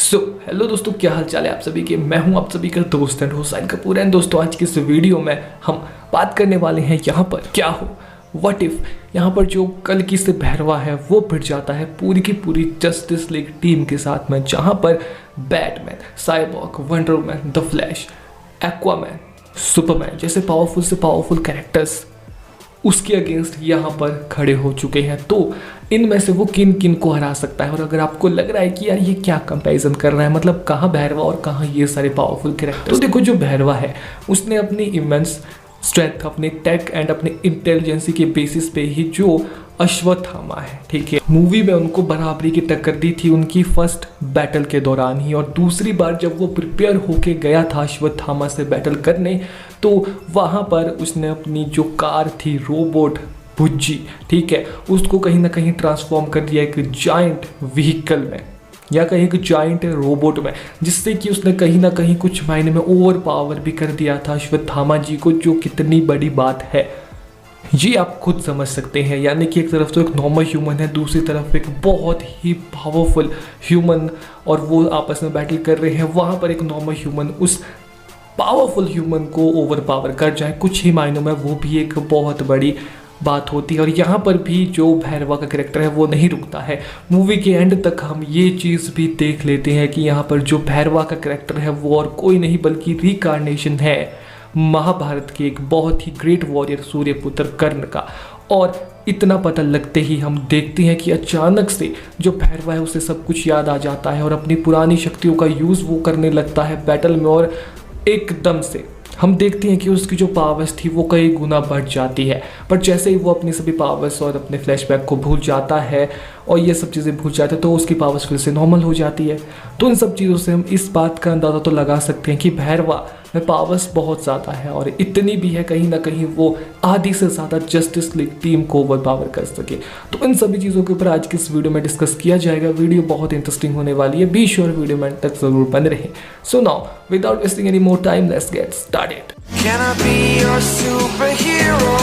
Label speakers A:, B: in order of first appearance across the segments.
A: Hello दोस्तों, क्या हाल चाल है आप सभी के। मैं हूं आप सभी का दोस्त एंड हुसैन कपूर। एंड दोस्तों, आज की इस वीडियो में हम बात करने वाले हैं यहाँ पर क्या हो व्हाट इफ। यहाँ पर जो कल की से भैरवा है वो भिड़ जाता है पूरी की पूरी जस्टिस लीग टीम के साथ में, जहाँ पर Batman, cyborg, wonder woman, the flash, Aquaman, Superman जैसे पावरफुल से पावरफुल कैरेक्टर्स उसके अगेंस्ट यहाँ पर खड़े हो चुके हैं। तो इनमें से वो किन किन को हरा सकता है। और अगर आपको लग रहा है कि यार ये क्या कंपैरिजन कर रहा है, मतलब कहाँ भैरवा और कहाँ ये सारे पावरफुल कैरेक्टर, तो देखो जो भैरवा है उसने अपनी इमेंस स्ट्रेंथ, अपने टेक एंड अपने इंटेलिजेंसी के बेसिस पे ही जो अश्वत्थामा है, ठीक है, मूवी में उनको बराबरी की टक्कर दी थी उनकी फर्स्ट बैटल के दौरान ही। और दूसरी बार जब वो प्रिपेयर होके गया था अश्वत्थामा से बैटल करने, तो वहाँ पर उसने अपनी जो कार थी रोबोट भुज्जी, ठीक है, उसको कहीं ना कहीं ट्रांसफॉर्म कर दिया एक जाइंट व्हीकल में या कहीं एक जाइंट रोबोट में, जिससे कि उसने कहीं ना कहीं कुछ मायने में ओवर पावर भी कर दिया था अश्वत्थामा जी को, जो कितनी बड़ी बात है ये आप खुद समझ सकते हैं। यानी कि एक तरफ तो एक नॉर्मल ह्यूमन है, दूसरी तरफ एक बहुत ही पावरफुल ह्यूमन, और वो आपस में बैटल कर रहे हैं। वहाँ पर एक नॉर्मल ह्यूमन उस पावरफुल ह्यूमन को ओवर पावर कर जाए कुछ ही मायनों में, वो भी एक बहुत बड़ी बात होती है। और यहाँ पर भी जो भैरवा का कैरेक्टर है वो नहीं रुकता है। मूवी के एंड तक हम ये चीज़ भी देख लेते हैं कि यहाँ पर जो भैरवा का कैरेक्टर है वो और कोई नहीं बल्कि रिकार्नेशन है महाभारत के एक बहुत ही ग्रेट वॉरियर सूर्यपुत्र कर्ण का। और इतना पता लगते ही हम देखते हैं कि अचानक से जो भैरवा है उसे सब कुछ याद आ जाता है और अपनी पुरानी शक्तियों का यूज़ वो करने लगता है बैटल में। और एकदम से हम देखते हैं कि उसकी जो पावर्स थी वो कई गुना बढ़ जाती है। पर जैसे ही वो अपनी सभी पावर्स और अपने फ्लैशबैक को भूल जाता है और ये सब चीज़ें भूल जाते हैं, तो उसकी पावर्स फिर से नॉर्मल हो जाती है। तो इन सब चीज़ों से हम इस बात का अंदाज़ा तो लगा सकते हैं कि भैरवा में पावर्स बहुत ज़्यादा है, और इतनी भी है कहीं ना कहीं वो आधी से ज़्यादा जस्टिस लीग टीम को ओवर पावर कर सके। तो इन सभी चीज़ों के ऊपर आज की इस वीडियो में डिस्कस किया जाएगा। वीडियो बहुत इंटरेस्टिंग होने वाली है, बी श्योर वीडियो में तक जरूर बने रहे। So now without wasting any more time, let's get started.
B: Can I be your superhero?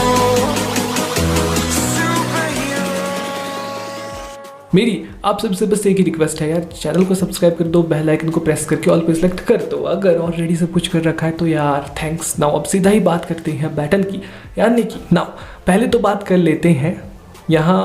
A: मेरी आप सबसे बस एक ही रिक्वेस्ट है यार, चैनल को सब्सक्राइब कर दो, बेल आइकन को प्रेस करके ऑल पे सेलेक्ट कर दो। अगर ऑलरेडी सब कुछ कर रखा है तो यार थैंक्स। नाउ अब सीधा ही बात करते हैं बैटल की, यानी कि नाउ पहले तो बात कर लेते हैं यहाँ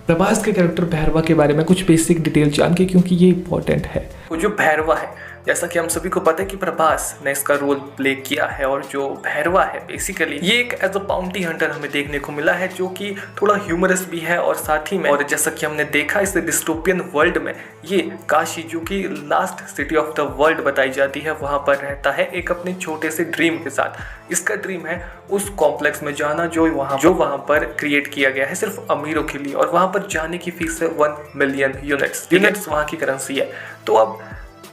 A: प्रभास के कैरेक्टर भैरवा के बारे में कुछ बेसिक डिटेल जान के, क्योंकि ये इंपॉर्टेंट है। वो जो भैरवा है, जैसा कि हम सभी को पता है कि प्रभास ने इसका रोल प्ले किया है, और जो भैरवा है बेसिकली ये एक एज अ बाउंटी हंटर हमें देखने को मिला है, जो कि थोड़ा ह्यूमरस भी है और साथ ही में, और जैसा कि हमने देखा इस डिस्टोपियन वर्ल्ड में, ये काशी जो कि last city of the world बताई जाती है, वहाँ पर रहता है एक अपने छोटे से ड्रीम के साथ। इसका ड्रीम है उस कॉम्प्लेक्स में जाना जो वहाँ पर क्रिएट किया गया है सिर्फ अमीरों के लिए, और वहाँ पर जाने की फीस है 1 मिलियन यूनिट्स वहाँ की करेंसी है। तो अब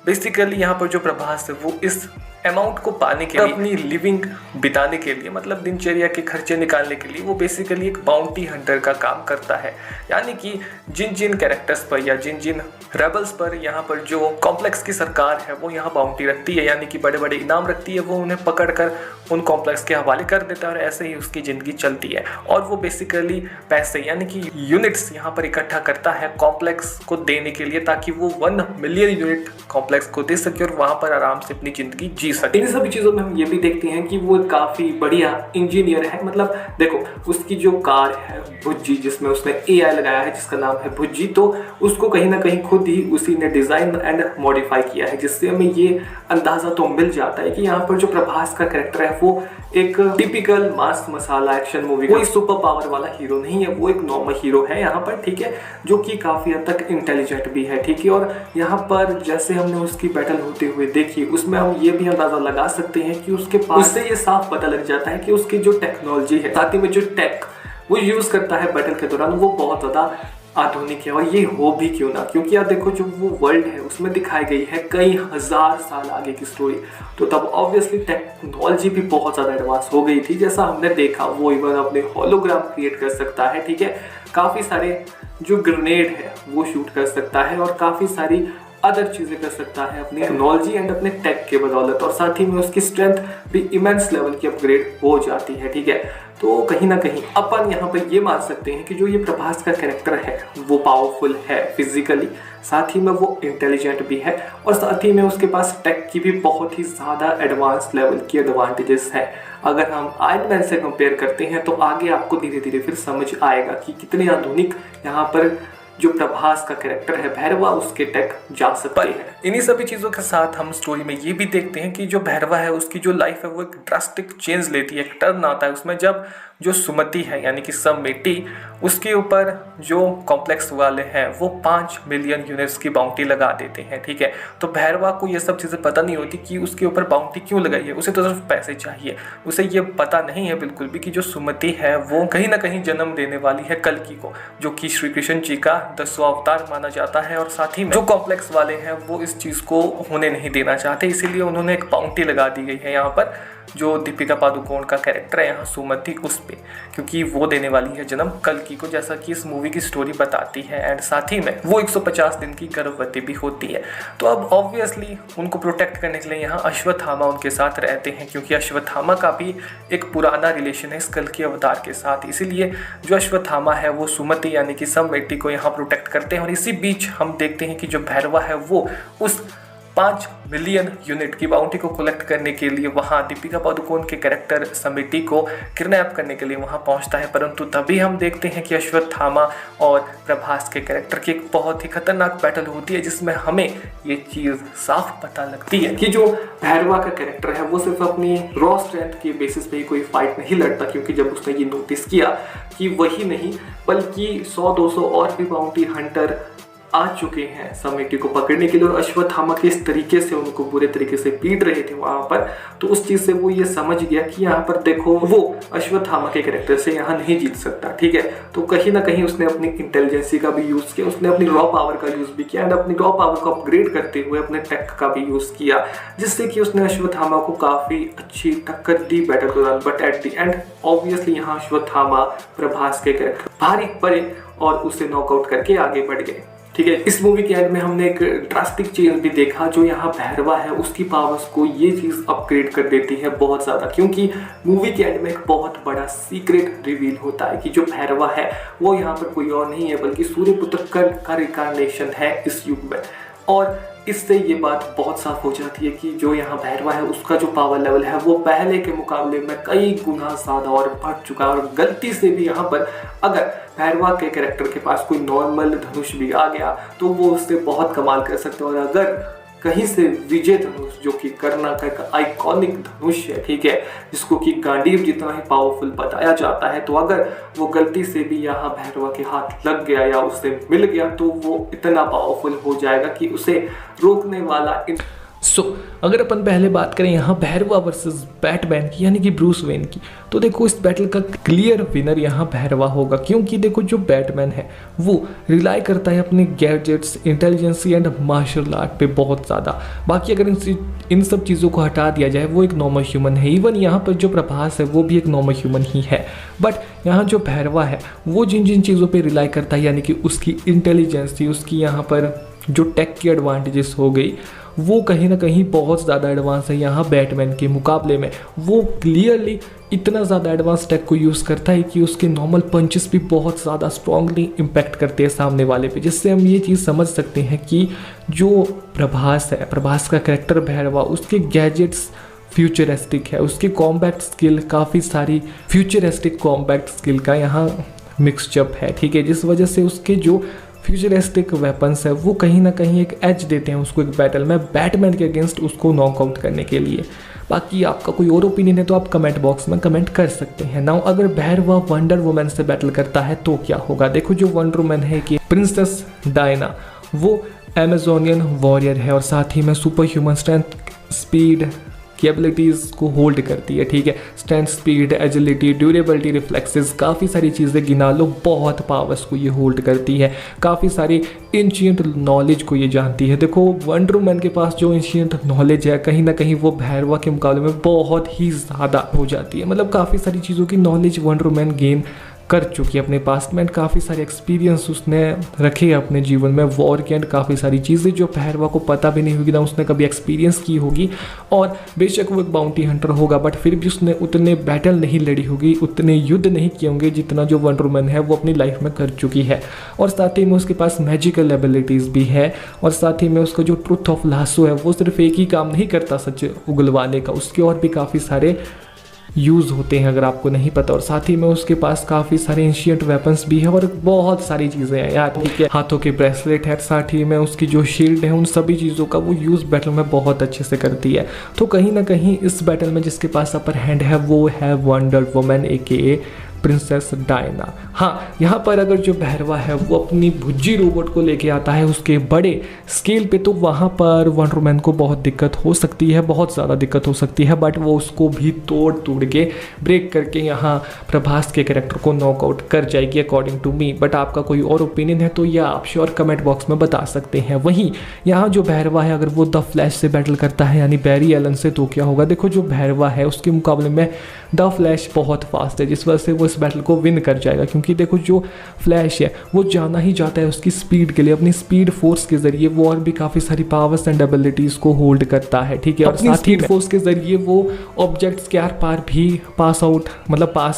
A: बेसिकली यहाँ पर जो प्रभास है वो इस अमाउंट को पाने के लिए, अपनी लिविंग बिताने के लिए, मतलब दिनचर्या के खर्चे निकालने के लिए वो बेसिकली एक बाउंटी हंटर का काम करता है। यानी कि जिन जिन कैरेक्टर्स पर या जिन जिन रेबल्स पर यहाँ पर जो कॉम्प्लेक्स की सरकार है वो यहाँ बाउंटी रखती है, यानी कि बड़े बड़े इनाम रखती है, वो उन्हें पकड़ कर उन कॉम्प्लेक्स के हवाले कर देता है, और ऐसे ही उसकी ज़िंदगी चलती है। और वो बेसिकली पैसे यानी कि यूनिट्स यहाँ पर इकट्ठा करता है कॉम्प्लेक्स को देने के लिए, ताकि वो 1 मिलियन यूनिट कॉम्प्लेक्स को दे सके और वहाँ पर आराम से अपनी ज़िंदगी जी सके। इन सभी चीज़ों में हम ये भी देखते हैं कि वो काफ़ी बढ़िया इंजीनियर है। मतलब देखो उसकी जो कार है भुज्जी, जिसमें उसने AI लगाया है जिसका नाम है भुज्जी, तो उसको कहीं ना कहीं खुद ही उसी ने डिज़ाइन एंड मॉडिफाई किया है, जिससे हमें ये अंदाज़ा तो मिल जाता है कि यहाँ पर जो प्रभास का कैरेक्टर है वो एक टिपिकल मास मसाला एक्शन मूवी, कोई सुपर पावर वाला हीरो नहीं है, वो एक नॉर्मल हीरो है यहाँ पर, ठीक है, जो कि काफ़ी हद तक इंटेलिजेंट भी है, ठीक है। और यहाँ पर जैसे हमने उसकी बैटल होते हुए देखी, उसमें हम ये भी अंदाज़ा लगा सकते हैं कि उसके पास, उससे ये साफ पता लग जाता है कि उसकी जो टेक्नोलॉजी है, साथ ही में जो टेक वो यूज़ करता है बैटल के दौरान, वो बहुत ज़्यादा आधुनिक है। और ये हो भी क्यों ना, क्योंकि आप देखो जो वो वर्ल्ड है उसमें दिखाई गई है कई हजार साल आगे की स्टोरी, तो तब ऑब्वियसली टेक्नोलॉजी भी बहुत ज़्यादा एडवांस हो गई थी। जैसा हमने देखा वो इवन अपने होलोग्राम क्रिएट कर सकता है, ठीक है, काफ़ी सारे जो ग्रेनेड है वो शूट कर सकता है, और काफ़ी सारी अदर चीज़ें कर सकता है अपनी टेक्नोलॉजी एंड अपने टेक के बदौलत, और साथ ही में उसकी स्ट्रेंथ भी इमेंस लेवल की अपग्रेड हो जाती है। ठीक है, तो कहीं ना कहीं अपन यहाँ पर ये मान सकते हैं कि जो ये प्रभास का कैरेक्टर है वो पावरफुल है फिजिकली, साथ ही में वो इंटेलिजेंट भी है, और साथ ही में उसके पास टेक की भी बहुत ही ज़्यादा एडवांस लेवल की एडवांटेजेस है। अगर हम आयरन मैन से कंपेयर करते हैं तो आगे आपको धीरे धीरे फिर समझ आएगा कि कितने आधुनिक यहाँ पर जो प्रभास का कैरेक्टर है भैरवा उसके टेक जा सकते हैं। इन्हीं सभी चीज़ों के साथ हम स्टोरी में ये भी देखते हैं कि जो भैरवा है उसकी जो लाइफ है वो एक ड्रास्टिक चेंज लेती है, एक टर्न आता है उसमें, जब जो सुमति है यानी कि समेटी, उसके ऊपर जो कॉम्प्लेक्स वाले हैं वो 5 मिलियन यूनिट्स की बाउंटी लगा देते हैं। ठीक है, तो भैरवा को ये सब चीज़ें पता नहीं होती कि उसके ऊपर बाउंटी क्यों लगाई है, उसे तो सिर्फ पैसे चाहिए। उसे ये पता नहीं है बिल्कुल भी कि जो सुमति है वो कहीं ना कहीं जन्म देने वाली है कल्कि को, जो कि श्री कृष्ण जी का 10वां अवतार माना जाता है, और साथ ही में जो कॉम्प्लेक्स वाले हैं वो इस चीज़ को होने नहीं देना चाहते, इसीलिए उन्होंने एक बाउंटी लगा दी गई है यहाँ पर जो दीपिका पादुकोण का कैरेक्टर है यहाँ सुमति उस पे, क्योंकि वो देने वाली है जन्म कल्कि को, जैसा कि इस मूवी की स्टोरी बताती है। एंड साथ ही में वो 150 दिन की गर्भवती भी होती है। तो अब ऑब्वियसली उनको प्रोटेक्ट करने के लिए यहाँ अश्वत्थामा उनके साथ रहते हैं, क्योंकि अश्वत्थामा का भी एक पुराना रिलेशन है इस कल्कि अवतार के साथ, इसीलिए जो अश्वत्थामा है वो सुमति यानी कि समेटी को यहाँ प्रोटेक्ट करते हैं। और इसी बीच हम देखते हैं कि जो भैरवा है वो उस 5 मिलियन यूनिट की बाउंटी को कलेक्ट करने के लिए वहाँ दीपिका पादुकोण के कैरेक्टर समेटी को किडनैप करने के लिए वहाँ पहुँचता है, परंतु तभी हम देखते हैं कि अश्वत्थामा और प्रभास के कैरेक्टर की एक बहुत ही खतरनाक बैटल होती है, जिसमें हमें ये चीज़ साफ पता लगती है कि जो भैरवा का कैरेक्टर है वो सिर्फ अपनी रॉ स्ट्रेंथ के बेसिस पे ही कोई फाइट नहीं लड़ता, क्योंकि जब उसने ये नोटिस किया कि वही नहीं बल्कि 100-200 और भी बाउंटी हंटर आ चुके हैं समेटी को पकड़ने के लिए, और अश्वत्थामा किस तरीके से उनको बुरे तरीके से पीट रहे थे वहां पर, तो उस चीज से वो ये समझ गया कि यहाँ पर देखो वो अश्वत्थामा के कैरेक्टर से यहाँ नहीं जीत सकता। ठीक है, तो कहीं ना कहीं उसने अपनी इंटेलिजेंसी का भी यूज किया, उसने अपनी रॉ पावर का यूज भी किया, एंड अपनी रॉ पावर को अपग्रेड करते हुए अपने टेक का भी यूज किया, जिससे कि उसने अश्वत्थामा को काफी अच्छी टक्कर दी बैटल के दौरान। But at the end obviously यहाँ अश्वत्थामा प्रभास के कैरेक्टर भारी पड़े और उसे नॉकआउट करके आगे बढ़ गए। ठीक है, इस मूवी के एंड में हमने एक ड्रास्टिक चेंज भी देखा, जो यहाँ भैरवा है उसकी पावर्स को ये चीज़ अपग्रेड कर देती है बहुत ज़्यादा, क्योंकि मूवी के एंड में एक बहुत बड़ा सीक्रेट रिवील होता है कि जो भैरवा है वो यहाँ पर कोई और नहीं है बल्कि सूर्यपुत्र कर्ण का रिकार्नेशन है इस युग में। और इससे ये बात बहुत साफ हो जाती है कि जो यहाँ भैरवा है उसका जो पावर लेवल है वो पहले के मुकाबले में कई गुना ज़्यादा और बढ़ चुका है। और गलती से भी यहाँ पर अगर भैरवा के कैरेक्टर के पास कोई नॉर्मल धनुष भी आ गया तो वो उससे बहुत कमाल कर सकते हैं। और अगर कहीं से विजय धनुष, जो कि कर्ण का एक आइकॉनिक धनुष है, ठीक है, जिसको कि गांडीव जितना ही पावरफुल बताया जाता है, तो अगर वो गलती से भी यहाँ भैरवा के हाथ लग गया या उससे मिल गया तो वो इतना पावरफुल हो जाएगा कि उसे रोकने वाला अगर अपन पहले बात करें यहाँ भैरवा वर्सेस बैटमैन की यानी कि ब्रूस वेन की, तो देखो इस बैटल का क्लियर विनर यहाँ भैरवा होगा, क्योंकि देखो जो बैटमैन है वो रिलाई करता है अपने gadgets, intelligency and martial art पे बहुत ज़्यादा। बाकी अगर इन सब चीज़ों को हटा दिया जाए वो एक नॉर्मल ह्यूमन है। इवन यहाँ पर जो प्रभास है वो भी एक नॉर्मल ह्यूमन ही है, बट यहाँ जो भैरवा है वो जिन जिन चीज़ों पर रिलाई करता है यानी कि उसकी इंटेलिजेंसी, उसकी यहाँ पर जो टेक की एडवांटेजेस हो गई वो कहीं ना कहीं बहुत ज़्यादा एडवांस है यहाँ बैटमैन के मुकाबले में। वो क्लियरली इतना ज़्यादा एडवांस टेक को यूज़ करता है कि उसके नॉर्मल पंचेस भी बहुत ज़्यादा स्ट्रांगली इम्पैक्ट करते हैं सामने वाले पे, जिससे हम ये चीज़ समझ सकते हैं कि जो प्रभास है, प्रभास का कैरेक्टर भैरवा, उसके गैजेट्स फ्यूचरिस्टिक है, उसकी कॉम्बैट स्किल काफ़ी सारी फ्यूचरिस्टिक कॉम्बैट स्किल का यहाँ मिक्सचअप है, ठीक है, जिस वजह से उसके जो फ्यूचरिस्टिक वेपन्स है वो कहीं ना कहीं एक एज देते हैं उसको एक बैटल में बैटमैन के अगेंस्ट उसको नॉकआउट करने के लिए। बाकी आपका कोई और ओपिनियन है तो आप कमेंट बॉक्स में कमेंट कर सकते हैं। नाउ अगर भैरवा वंडर वुमन से बैटल करता है तो क्या होगा। देखो जो वंडर वुमन है कि प्रिंसेस डायना, वो अमेजोनियन वॉरियर है और साथ ही में सुपर ह्यूमन स्ट्रेंथ, स्पीड की एबिलिटीज़ को होल्ड करती है, ठीक है, strength, speed, agility, durability, reflexes, काफ़ी सारी चीज़ें गिना लो, बहुत पावर्स को ये होल्ड करती है, काफ़ी सारी एंशिएंट नॉलेज को ये जानती है। देखो वंडर वुमन के पास जो एंशिएंट नॉलेज है कहीं ना कहीं वो भैरवा के मुकाबले में बहुत ही ज़्यादा हो जाती है, मतलब काफ़ी सारी चीज़ों की नॉलेज वंडर वुमन गेन कर चुकी है अपने पास्ट में, एंड काफ़ी सारे एक्सपीरियंस उसने रखे अपने जीवन में वॉर के, एंड काफ़ी सारी चीज़ें जो पहरवा को पता भी नहीं होगी ना उसने कभी एक्सपीरियंस की होगी। और बेशक वो एक बाउंटी हंटर होगा बट फिर भी उसने उतने बैटल नहीं लड़ी होगी, उतने युद्ध नहीं किए होंगे जितना जो वंडर वुमन है वो अपनी लाइफ में कर चुकी है। और साथ ही में उसके पास मैजिकल एबिलिटीज़ भी है, और साथ ही में उसका जो ट्रुथ ऑफ लासो है वो सिर्फ एक ही काम नहीं करता सच उगलवाने का, उसके और भी काफ़ी सारे यूज़ होते हैं अगर आपको नहीं पता। और साथ ही में उसके पास काफ़ी सारे एंशिएंट वेपन्स भी है और बहुत सारी चीज़ें हैं यार, ठीक है। हाथों के ब्रेसलेट है, साथ ही में उसकी जो शील्ड है, उन सभी चीज़ों का वो यूज़ बैटल में बहुत अच्छे से करती है। तो कहीं ना कहीं इस बैटल में जिसके पास अपर हैंड है वो है wonder woman AKA princess Diana. हाँ, यहाँ पर अगर जो भैरवा है वो अपनी भुज्जी रोबोट को लेके आता है उसके बड़े स्केल पे, तो वहाँ पर वंडर वुमन को बहुत दिक्कत हो सकती है, बहुत ज़्यादा दिक्कत हो सकती है, बट वो उसको भी तोड़ के ब्रेक करके यहाँ प्रभास के कैरेक्टर को नॉकआउट कर जाएगी अकॉर्डिंग टू मी। बट आपका कोई और ओपिनियन है तो यह आप श्योर कमेंट बॉक्स में बता सकते हैं। वहीं यहाँ जो भैरवा है अगर वो द फ्लैश से बैटल करता है यानी बैरी एलन से, तो क्या होगा? देखो जो भैरवा है उसके मुकाबले में द फ्लैश बहुत फास्ट है, जिस वजह से वो इस बैटल को विन कर जाएगा। क्योंकि देखो जो फ्लैश है वो जाना ही जाता है उसकी स्पीड के लिए, अपनी स्पीड फोर्स के जरिए वो और भी काफ़ी सारी पावर्स एंड एबिलिटीज को होल्ड करता है, ठीक है। और साथ ही फोर्स के जरिए वो ऑब्जेक्ट्स के आर पार भी पास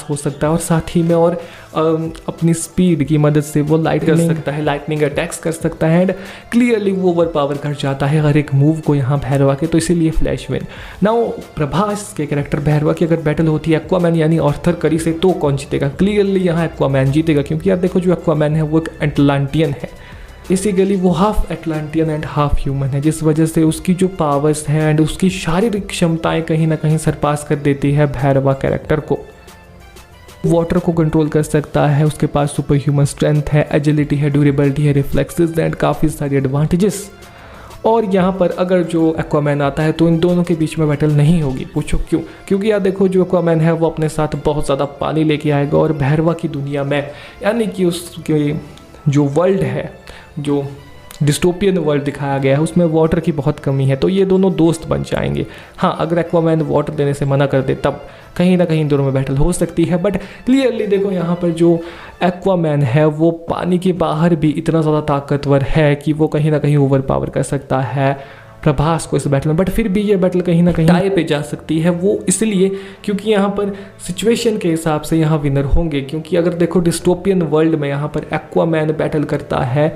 A: हो सकता है, और साथ ही में और अपनी स्पीड की मदद से वो लाइटनिंग अटैक्स कर सकता है, एंड क्लियरली वो ओवर पावर कर जाता है हर एक मूव को यहाँ भैरवा के, तो इसीलिए फ्लैश विन। नाउ प्रभास के कैरेक्टर भैरवा की अगर बैटल होती है एक्वामैन यानी आर्थर करी से, तो कौन जीतेगा? क्लियरली यहाँ एक्वामैन जीतेगा, क्योंकि यार देखो जो एक्वामैन है वो एक एटलांटियन है, बेसिकली वो हाफ एटलांटियन एंड हाफ ह्यूमन है, जिस वजह से उसकी जो पावर्स हैं एंड उसकी शारीरिक क्षमताएं कहीं ना कहीं सरपास कर देती है भैरवा कैरेक्टर को। वाटर को कंट्रोल कर सकता है, उसके पास सुपर ह्यूमन स्ट्रेंथ है, एजिलिटी है, ड्यूरेबिलिटी है, रिफ्लेक्सेस एंड काफ़ी सारी एडवांटेजेस। और यहाँ पर अगर जो एक्वामैन आता है तो इन दोनों के बीच में बैटल नहीं होगी। पूछो क्यों? क्योंकि यार देखो जो एक्वामैन है वो अपने साथ बहुत ज़्यादा पानी लेके आएगा, और भैरवा की दुनिया में यानी कि उसके जो वर्ल्ड है, जो डिस्टोपियन वर्ल्ड दिखाया गया है, उसमें वाटर की बहुत कमी है, तो ये दोनों दोस्त बन जाएंगे। हाँ, अगर एक्वामैन वाटर देने से मना कर दे तब कहीं ना कहीं दोनों में बैटल हो सकती है, बट क्लियरली देखो यहाँ पर जो एक्वामैन है वो पानी के बाहर भी इतना ज़्यादा ताकतवर है कि वो कहीं ना कहीं ओवर पावर कर सकता है प्रभास को इस बैटल में। बट फिर भी ये बैटल कहीं ना कहीं टाई पे जा सकती है, वो इसलिए क्योंकि यहाँ पर सिचुएशन के हिसाब से यहाँ विनर होंगे। क्योंकि अगर देखो डिस्टोपियन वर्ल्ड में यहाँ पर एक्वामैन बैटल करता है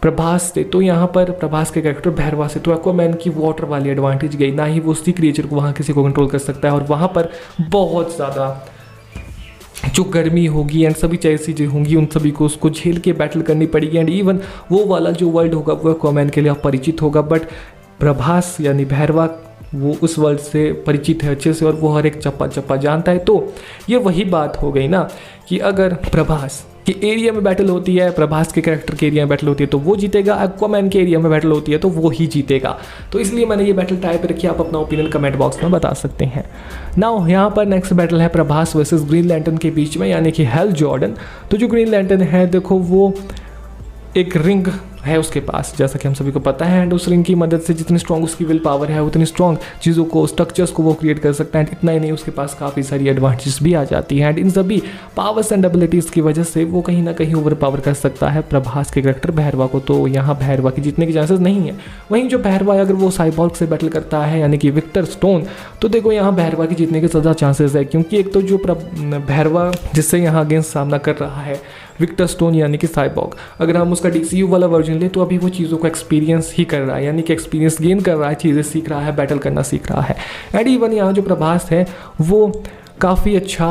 A: प्रभास से, तो यहाँ पर प्रभास के कैरेक्टर भैरवा से, तो एक्वामैन की वाटर वाली एडवांटेज गई, ना ही वो उसी क्रिएचर को वहाँ किसी को कंट्रोल कर सकता है, और वहाँ पर बहुत ज़्यादा जो गर्मी होगी एंड सभी चीज़ें होंगी उन सभी को उसको झेल के बैटल करनी पड़ेगी, एंड इवन वो वाला जो वर्ल्ड होगा वो एक्वामैन के लिए अपरिचित होगा, बट प्रभास यानी भैरवा वो उस वर्ल्ड से परिचित है अच्छे से, और वो हर एक चप्पा चप्पा जानता है। तो ये वही बात हो गई ना कि अगर प्रभास के एरिया में बैटल होती है, प्रभास के कैरेक्टर के एरिया में बैटल होती है तो वो जीतेगा, एक्वामैन के एरिया में बैटल होती है तो वो ही जीतेगा। तो इसलिए मैंने ये बैटल टाई पे रखी, आप अपना ओपिनियन कमेंट बॉक्स में बता सकते हैं। नाउ यहाँ पर नेक्स्ट बैटल है प्रभास वर्सेस ग्रीन लैंटर्न के बीच में, यानी कि हेल जॉर्डन। तो जो ग्रीन लैंटर्न है देखो वो एक रिंग है उसके पास, जैसा कि हम सभी को पता है, एंड उस रिंग की मदद से जितनी स्ट्रॉन्ग उसकी विल पावर है उतनी स्ट्रॉन्ग चीज़ों को, स्ट्रक्चर्स को वो क्रिएट कर सकता है। एंड इतना ही नहीं, उसके पास काफ़ी सारी एडवांटेजेस भी आ जाती हैं, एंड इन सभी पावर्स एंड एबिलिटीज़ की वजह से वो कहीं ना कहीं ओवर पावर कर सकता है प्रभास के कैरेक्टर भैरवा को। तो यहाँ भैरवा की जीतने के चांसेस नहीं है। वहीं जो भैरवा है अगर वो साइबॉर्ग से बैटल करता है यानी कि विक्टर स्टोन, तो देखो यहाँ भैरवा की जीतने के ज़्यादा चांसेस है, क्योंकि एक तो जो भैरवा जिससे यहाँ अगेंस्ट सामना कर रहा है विक्टर स्टोन यानी कि साइबॉर्ग, अगर हम उसका DCU वाला वर्जन ले तो अभी वो चीज़ों को एक्सपीरियंस ही कर रहा है, यानी कि एक्सपीरियंस गेन कर रहा है, चीज़ें सीख रहा है, बैटल करना सीख रहा है। एंड इवन यहाँ जो प्रभास है वो काफ़ी अच्छा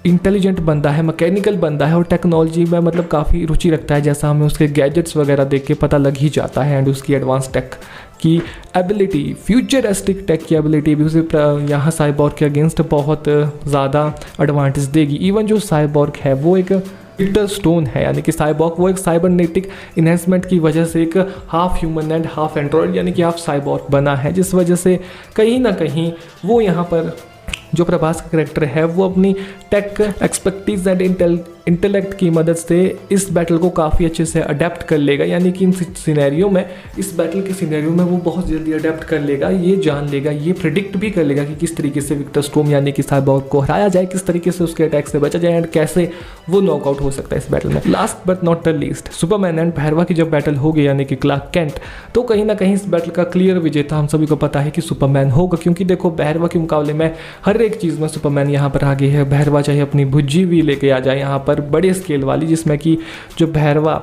A: इंटेलिजेंट बंदा है, मैकेनिकल बंदा है, और टेक्नोलॉजी में मतलब काफ़ी रुचि रखता है, जैसा हमें उसके गैजेट्स वगैरह देख के पता लग ही जाता है। एंड उसकी एडवांस टेक की एबिलिटी, फ्यूचरिस्टिक टेक की एबिलिटी भी उसे यहाँ साइबॉर्ग के अगेंस्ट बहुत ज़्यादा एडवांटेज देगी। इवन जो साइबॉर्ग है वो एक विक्टर स्टोन है, यानी कि साइबॉर्ग वो एक साइबरनेटिक इन्हेंसमेंट की वजह से एक half human and half Android यानी कि हाफ साइबॉर्ग बना है, जिस वजह से कहीं ना कहीं वो यहाँ पर जो प्रभास का कैरेक्टर है वो अपनी टेक एक्सपर्टीज एंड इंटेलेक्ट की मदद से इस बैटल को काफ़ी अच्छे से अडेप्ट कर लेगा, यानी कि इन सिनेरियो में, इस बैटल के सिनेरियो में वो बहुत जल्दी अडेप्ट कर लेगा, ये जान लेगा, ये प्रिडिक्ट भी कर लेगा कि किस तरीके से विक्टर स्टॉर्म यानी कि साइबॉर्ग को हराया जाए, किस तरीके से उसके अटैक से बचा जाए एंड कैसे वो नॉकआउट हो सकता है इस बैटल में। Last but not the least, Superman and Bhairava की जब बैटल होगी यानी कि क्लार्क केंट, तो कहीं ना कहीं इस बैटल का क्लियर विजेता हम सभी को पता है कि सुपरमैन होगा, क्योंकि देखो भैरवा के मुकाबले में हर एक चीज़ में सुपरमैन यहाँ पर आगे है। भैरवा चाहे अपनी भुज्जी भी लेके आ जाए यहाँ पर बड़े स्केल वाली, जिसमें कि जो भैरवा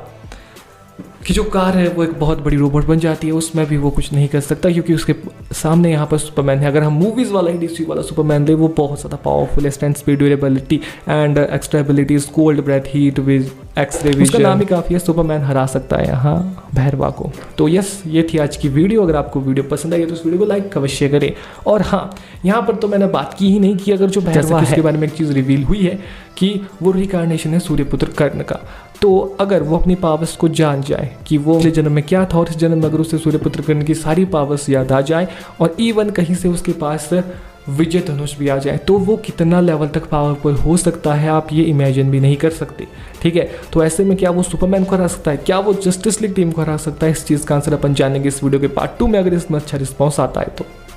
A: की जो कार है वो एक बहुत बड़ी रोबोट बन जाती है, उसमें भी वो कुछ नहीं कर सकता क्योंकि उसके सामने यहाँ पर सुपरमैन है। अगर हम मूवीज़ वाला ही डीसी वाला सुपरमैन दे, वो बहुत ज़्यादा पावरफुल है, strength, speed, durability and extra abilities, cold breath, heat, vis, x ray vision, उसका नाम ही काफ़ी है। सुपरमैन हरा सकता है यहाँ भैरवा को। तो यस, ये थी आज की वीडियो। अगर आपको वीडियो पसंद आई तो इस वीडियो को लाइक अवश्य करें। और हाँ, यहाँ पर तो मैंने बात की ही नहीं कि अगर जो भैरवा है उसके बारे में एक चीज़ रिवील हुई है कि वो रिकार्नेशन है सूर्यपुत्र कर्ण का। तो अगर वो अपनी पावर्स को जान जाए कि वो पिछले जन्म में क्या था और इस जन्म में अगर उसे सूर्यपुत्र कर्ण की सारी पावर्स याद आ जाए और इवन कहीं से उसके पास विजय धनुष भी आ जाए, तो वो कितना लेवल तक पावरफुल हो सकता है आप ये इमेजिन भी नहीं कर सकते। ठीक है, तो ऐसे में क्या वो सुपरमैन को हरा सकता है, क्या वो जस्टिस लीग टीम को हरा सकता है, इस चीज़ का आंसर अपन जानेंगे इस वीडियो के पार्ट 2 में, अगर इसमें अच्छा रिस्पॉन्स आता है तो।